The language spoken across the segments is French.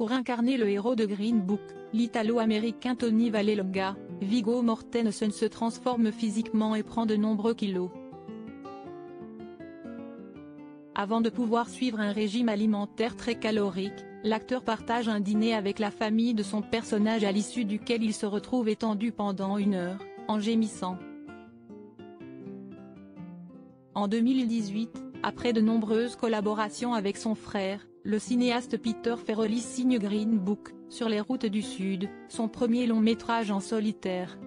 Pour incarner le héros de Green Book, l'Italo-américain Tony Vallelonga, Viggo Mortensen se transforme physiquement et prend de nombreux kilos. Avant de pouvoir suivre un régime alimentaire très calorique, l'acteur partage un dîner avec la famille de son personnage à l'issue duquel il se retrouve étendu pendant 1 heure, en gémissant. En 2018, après de nombreuses collaborations avec son frère, le cinéaste Peter Farrelly signe Green Book, sur les routes du Sud, son premier long métrage en solitaire.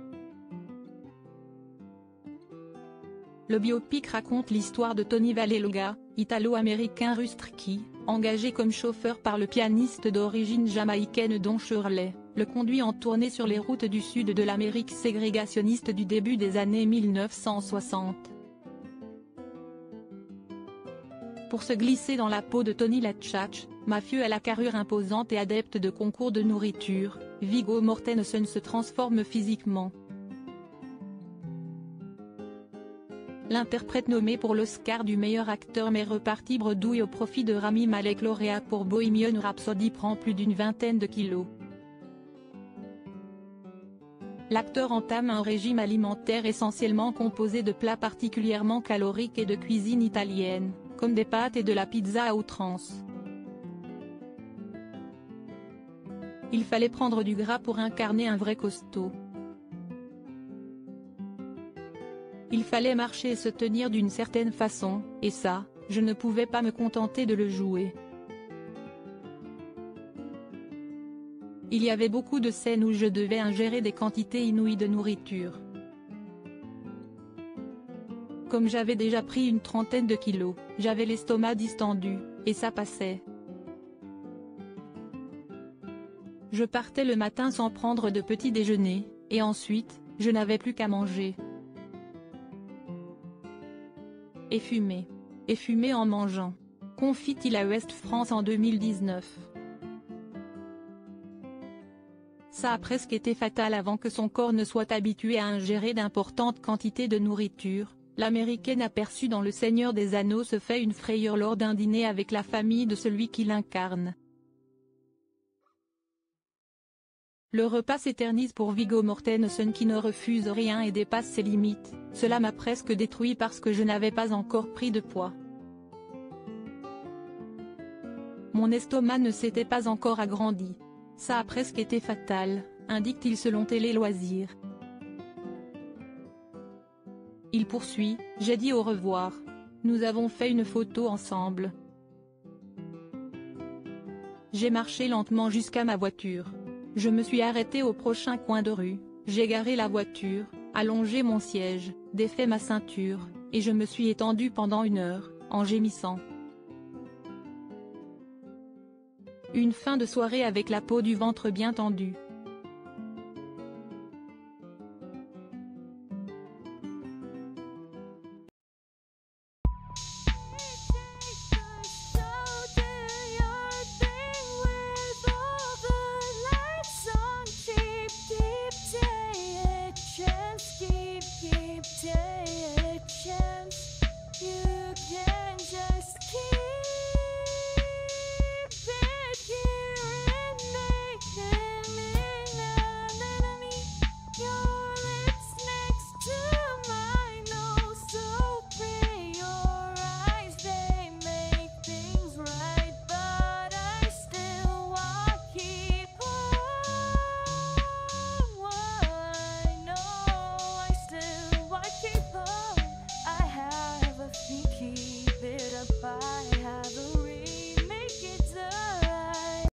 Le biopic raconte l'histoire de Tony Vallelonga, italo-américain rustrique, engagé comme chauffeur par le pianiste d'origine jamaïcaine Don Shirley, le conduit en tournée sur les routes du sud de l'Amérique ségrégationniste du début des années 1960. Pour se glisser dans la peau de Tony Lachach, mafieux à la carrure imposante et adepte de concours de nourriture, Viggo Mortensen se transforme physiquement. L'interprète nommé pour l'Oscar du meilleur acteur mais reparti bredouille au profit de Rami Malek, lauréat pour Bohemian Rhapsody, prend plus d'une vingtaine de kilos. L'acteur entame un régime alimentaire essentiellement composé de plats particulièrement caloriques et de cuisine italienne, comme des pâtes et de la pizza à outrance. Il fallait prendre du gras pour incarner un vrai costaud. Il fallait marcher et se tenir d'une certaine façon, et ça, je ne pouvais pas me contenter de le jouer. Il y avait beaucoup de scènes où je devais ingérer des quantités inouïes de nourriture. Comme j'avais déjà pris une trentaine de kilos, j'avais l'estomac distendu, et ça passait. Je partais le matin sans prendre de petit déjeuner, et ensuite, je n'avais plus qu'à manger. Et fumer en mangeant, confie-t-il à Ouest France en 2019. Ça a presque été fatal avant que son corps ne soit habitué à ingérer d'importantes quantités de nourriture. L'américaine aperçue dans Le Seigneur des Anneaux se fait une frayeur lors d'un dîner avec la famille de celui qui l'incarne. Le repas s'éternise pour Viggo Mortensen qui ne refuse rien et dépasse ses limites. Cela m'a presque détruit parce que je n'avais pas encore pris de poids. Mon estomac ne s'était pas encore agrandi. Ça a presque été fatal, indique-t-il selon Télé Loisirs. Il poursuit, j'ai dit au revoir. Nous avons fait une photo ensemble. J'ai marché lentement jusqu'à ma voiture. Je me suis arrêté au prochain coin de rue, j'ai garé la voiture, allongé mon siège, défait ma ceinture, et je me suis étendu pendant 1 heure, en gémissant. Une fin de soirée avec la peau du ventre bien tendue.